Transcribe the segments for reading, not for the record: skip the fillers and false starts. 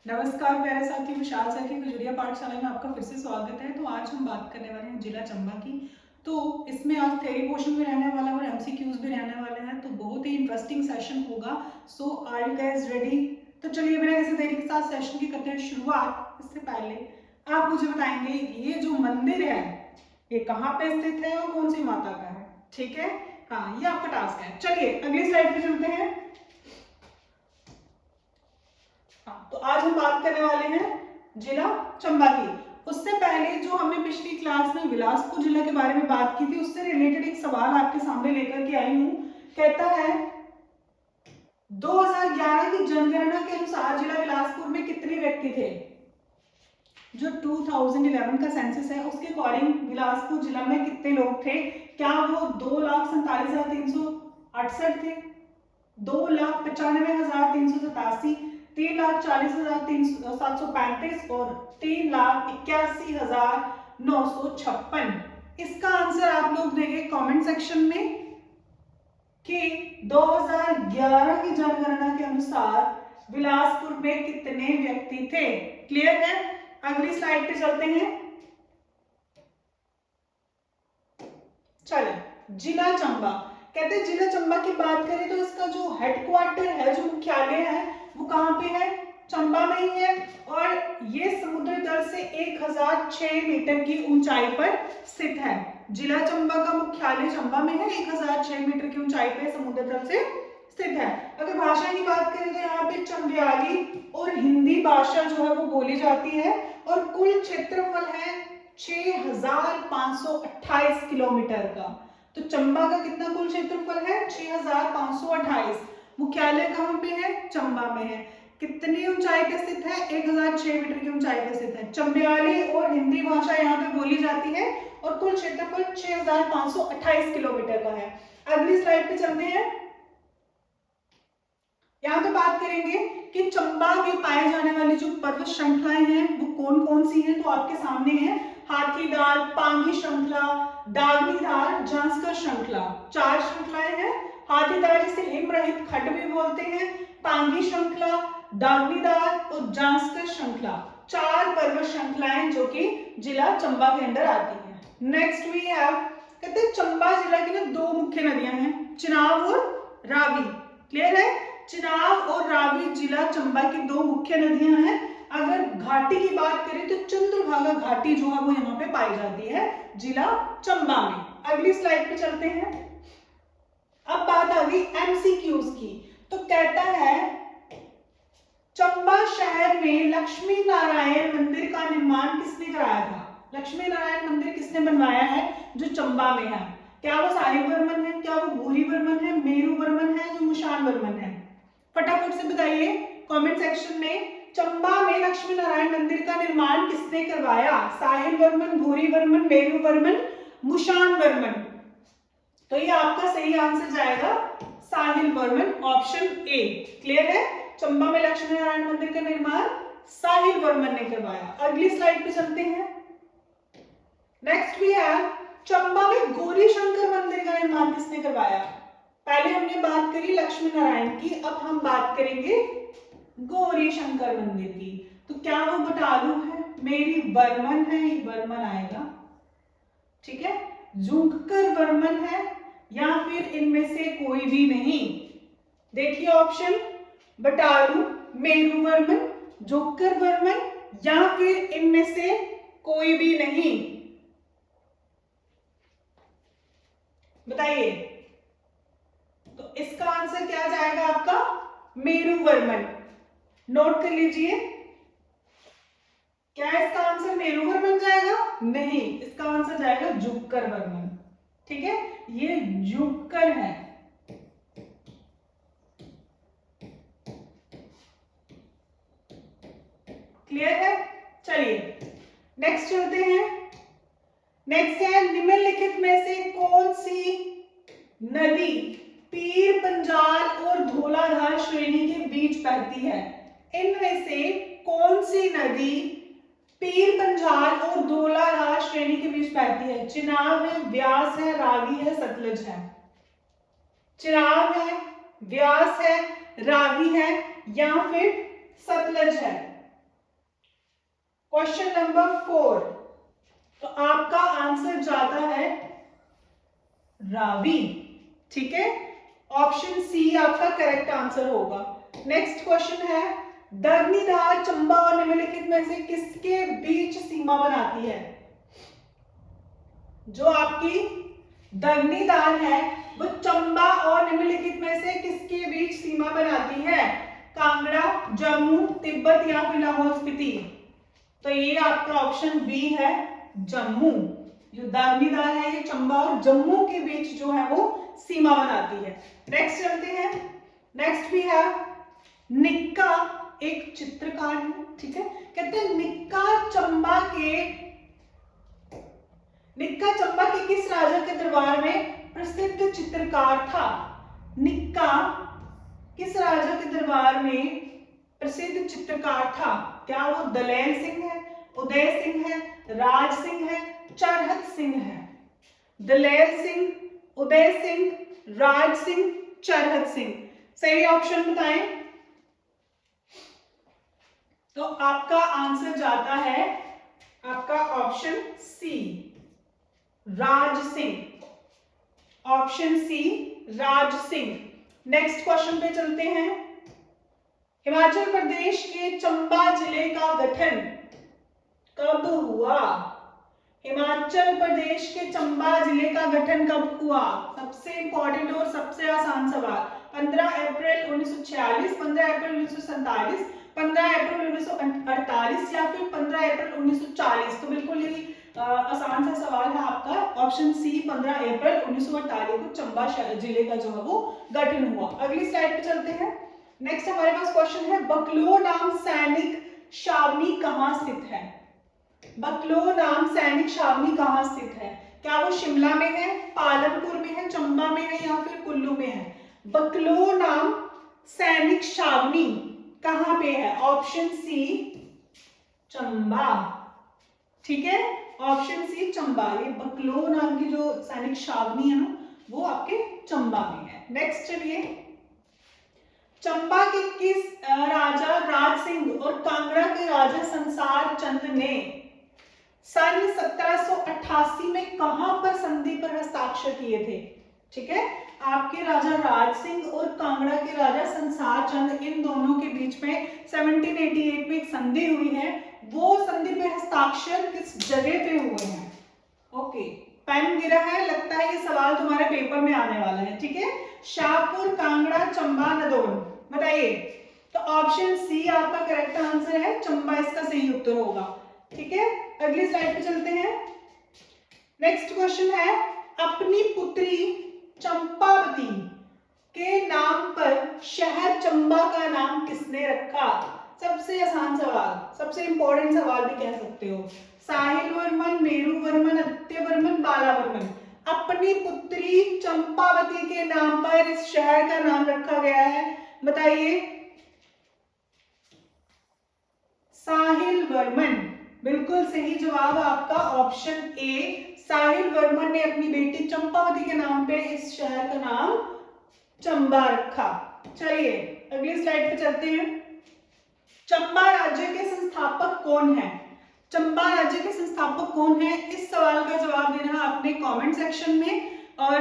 नमस्कार प्यारे साथी, विशाल सर की गुजरिया पाठशाला में आपका फिर से स्वागत है। तो आज हम बात करने वाले हैं जिला चंबा की। तो इसमें आज थ्योरी पोर्शन भी रहने वाला है और एमसीक्यूज भी रहने वाले हैं, तो बहुत ही इंटरेस्टिंग सेशन होगा। सो आर यू गाइस रेडी? तो चलिए बिना किसी देरी के साथ सेशन की करते हैं शुरुआत। इससे पहले आप मुझे बताएंगे ये जो मंदिर है ये कहाँ पे स्थित है और कौन सी माता का है? ठीक है, हाँ ये आपका टास्क है। चलिए अगली स्लाइड पे चलते हैं। हाँ, तो आज हम बात करने वाले हैं जिला चंबा की। उससे पहले जो हमने पिछली क्लास में बिलासपुर जिला के बारे में बात की थी, उससे रिलेटेड एक सवाल आपके सामने लेकर के आई हूं। कहता है 2011 की जनगणना के अनुसार जिला बिलासपुर में कितने व्यक्ति थे? जो 2011 का सेंसस है उसके अकॉर्डिंग बिलासपुर जिला में कितने लोग थे? क्या वो 2,47,368 थे, 2,95,387, 3,40,735 और 3,81,956? इसका आंसर आप लोग देंगे कमेंट सेक्शन में कि 2011 की जनगणना के अनुसार बिलासपुर में कितने व्यक्ति थे। क्लियर है? अगली स्लाइड पे चलते हैं। चले जिला चंबा। कहते हैं जिला चंबा की बात करें तो इसका जो हेडक्वार्टर है, जो मुख्यालय है, वो कहाँ पे है? चंबा में ही है। और ये समुद्र तल से 1006 मीटर की ऊंचाई पर स्थित है। जिला चंबा का मुख्यालय चंबा में है, 1006 मीटर की ऊंचाई पर समुद्र तल से स्थित है। अगर भाषा की बात करें तो यहाँ पे चंदेयाली और हिंदी भाषा जो है वो बोली जाती है। और कुल क्षेत्रफल है 6,528 किलोमीटर का। तो चंबा का कितना कुल क्षेत्रफल है? 6,528। मुख्यालय कहाँ पे है? चंबा में है। कितनी ऊंचाई पे स्थित है? 1006 मीटर की ऊंचाई पे स्थित है। चंबयाली और हिंदी भाषा यहाँ पे बोली जाती है और कुल क्षेत्रफल 6,528 किलोमीटर का है। अगली स्लाइड पे चलते हैं। यहाँ पे बात करेंगे कि चंबा में पाए जाने वाली जो पर्वत श्रृंखलाएं हैं वो कौन कौन सी हैं। तो आपके सामने है हाथीदार, पांगी श्रृंखला, दागनीधार, जांस्कर श्रृंखला। 4 श्रृंखलाएं हैं। हाथीदार जिसे हिम रहित खड्ड भी बोलते हैं, पांगी श्रृंखला, दागनीधार और जांस्कर श्रृंखला। 4 पर्वत श्रृंखलाएं जो कि जिला चंबा के अंदर आती है। नेक्स्ट वी हैव, कहते हैं चंबा जिला की ना 2 मुख्य नदियां हैं, चिनाब और रावी। क्लियर है? चिनाब और रावी जिला चंबा की 2 मुख्य नदियां हैं। अगर घाटी की बात करें तो चंद्रभागा घाटी जो है वो यहाँ पे पाई जाती है जिला चंबा में। अगली स्लाइड पे चलते हैं। अब बात आ गई एमसीक्यूज की। तो कहता है चंबा शहर में लक्ष्मी नारायण मंदिर का निर्माण किसने कराया था? लक्ष्मी नारायण मंदिर किसने बनवाया है जो चंबा में है? क्या वो साहिब वर्मन है, क्या वो भूरी वर्मन है, मेरू वर्मन है, जो मुशान वर्मन है? फटाफट से बताइए कमेंट सेक्शन में। चंबा में लक्ष्मी नारायण मंदिर का निर्माण किसने करवाया? साहिल वर्मन, भूरी वर्मन, मेरू वर्मन, मुशान वर्मन? तो ये आपका सही आंसर जाएगा साहिल वर्मन, ऑप्शन ए। क्लियर है? चंबा में लक्ष्मी नारायण मंदिर का निर्माण साहिल वर्मन ने करवाया। अगली स्लाइड पे चलते हैं। नेक्स्ट वी है चंबा में गौरी शंकर मंदिर का निर्माण किसने करवाया? पहले हमने बात करी लक्ष्मी नारायण की, अब हम बात करेंगे गौरी शंकर मंदिर की। तो क्या वो बटालू है, मेरी वर्मन है, ये वर्मन आएगा, ठीक है, जुंगकर वर्मन है, या फिर इनमें से कोई भी नहीं? देखिए ऑप्शन, बटालू, मेरू वर्मन, जुंगकर वर्मन, या फिर इनमें से कोई भी नहीं? बताइए। तो इसका आंसर क्या जाएगा आपका? मेरू वर्मन। नोट कर लीजिए। क्या इसका आंसर मेरू वर्मन जाएगा? नहीं, इसका आंसर जाएगा जुक्कर वर्मन। ठीक है, ये जुक्कर है। क्लियर है? चलिए नेक्स्ट चलते हैं। नेक्स्ट है निम्नलिखित में से कौन सी नदी पीर पंजाल और धौलाधार श्रेणी के बीच बहती है? इनमें से कौन सी नदी पीर पंजाल और धौलाधार श्रेणी के बीच बहती है? चिनाब है, व्यास है, रावी है, सतलज है? चिनाब है, व्यास है, रावी है, या फिर सतलज है? क्वेश्चन नंबर 4, तो आपका आंसर जाता है रावी। ठीक है, ऑप्शन सी आपका करेक्ट आंसर होगा। नेक्स्ट क्वेश्चन है, दग्निधार चंबा और निम्नलिखित में से किसके बीच सीमा बनाती है? जो आपकी दग्निधार है वो चंबा और निम्नलिखित में से किसके बीच सीमा बनाती है? कांगड़ा, जम्मू, तिब्बत या फिर लाहौल स्पीति? तो ये आपका ऑप्शन बी है, जम्मू। जो दग्निधार है ये चंबा और जम्मू के बीच जो है वो सीमा बनाती है। नेक्स्ट चलते हैं। नेक्स्ट भी है, निक्का एक चित्रकार है। ठीक है, कहते हैं निक्का चंबा के किस राजा के दरबार में प्रसिद्ध चित्रकार था? निक्का किस राजा के दरबार में प्रसिद्ध चित्रकार था? क्या वो दलेर सिंह है, उदय सिंह है, राज सिंह है, चरहत सिंह है? दलेर सिंह, उदय सिंह, राज सिंह, चरहत सिंह? सही ऑप्शन बताएं। तो आपका आंसर जाता है आपका option C, Raj Singh. Option C, Raj Singh. Next question पे चलते हैं। हिमाचल प्रदेश के चंबा जिले का गठन कब हुआ? हिमाचल प्रदेश के चंबा जिले का गठन कब हुआ? सबसे इंपॉर्टेंट और सबसे आसान सवाल। 15 अप्रैल 1946, 15 अप्रैल 1947, 15 अप्रैल 1948 या फिर 15 अप्रैल 1940? तो बिल्कुल ही आसान सा सवाल है आपका। ऑप्शन सी, 15 अप्रैल 1948 को चंबा जिले का जो है वो गठन हुआ। अगली स्लाइड पे चलते हैं। नेक्स्ट हमारे पास क्वेश्चन है, बकलो नाम सैनिक छावनी कहाँ स्थित है? बकलो नाम सैनिक छावनी कहाँ स्थित है? क्या वो शिमला में है, पालमपुर में है, चंबा में है या फिर कुल्लू में है? बकलो नाम सैनिक छावनी कहाँ पे है? Option C, Chamba. ठीक है, ऑप्शन सी, चंबा। ये बकलो नाम की जो सैनिक छावनी है ना वो आपके चंबा में है। नेक्स्ट चलिए, चंबा के किस राजा राज सिंह और कांगड़ा के राजा संसार चंद ने सन 1788 में कहां पर संधि पर हस्ताक्षर किए थे? ठीक है, आपके राजा राज सिंह और कांगड़ा के राजा संसार चंद, इन दोनों के बीच में 1788 में एक संधि हुई है। वो संधि पे हस्ताक्षर किस जगह पे हुए हैं? ओके, पेन गिरा है, लगता है ये सवाल तुम्हारे पेपर में आने वाला है। ठीक है, शाहपुर, कांगड़ा, चंबा, नदौन, बताइए। तो ऑप्शन सी आपका करेक्ट आंसर है, चंबा इसका सही उत्तर होगा। ठीक है, अगली स्लाइड पे चलते हैं। नेक्स्ट क्वेश्चन है, अपनी पुत्री चंपावती के नाम पर शहर चंबा का नाम किसने रखा? सबसे आसान सवाल, सबसे इंपॉर्टेंट सवाल भी कह सकते हो। साहिल वर्मन, मेरू वर्मन, आदित्य वर्मन, बाला वर्मन? अपनी पुत्री चंपावती के नाम पर इस शहर का नाम रखा गया है, बताइए। साहिल वर्मन, बिल्कुल सही जवाब आपका ऑप्शन ए, साहिल वर्मन ने अपनी बेटी चंपावती के नाम पे इस शहर का नाम चंबा रखा। चलिए अगली स्लाइड पे चलते हैं। चंबा राज्य के संस्थापक कौन है? चंबा राज्य के संस्थापक कौन है? इस सवाल का जवाब देना आपने कमेंट सेक्शन में, और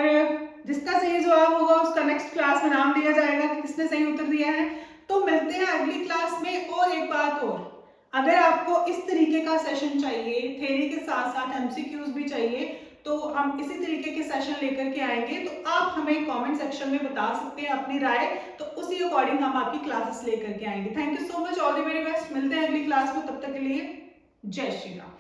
जिसका सही जवाब होगा उसका नेक्स्ट क्लास में नाम दिया जाएगा कि किसने सही उत्तर दिया है। तो मिलते हैं अगली क्लास में। और एक बात और, अगर आपको इस तरीके का सेशन चाहिए, थ्योरी के साथ साथ एमसीक्यूज भी चाहिए, तो हम इसी तरीके के सेशन लेकर के आएंगे। तो आप हमें कमेंट सेक्शन में बता सकते हैं अपनी राय, तो उसी अकॉर्डिंग हम आपकी क्लासेस लेकर के आएंगे। Thank you so much, all the very best. मिलते हैं अगली क्लास में, तब तक के लिए जय श्री राम।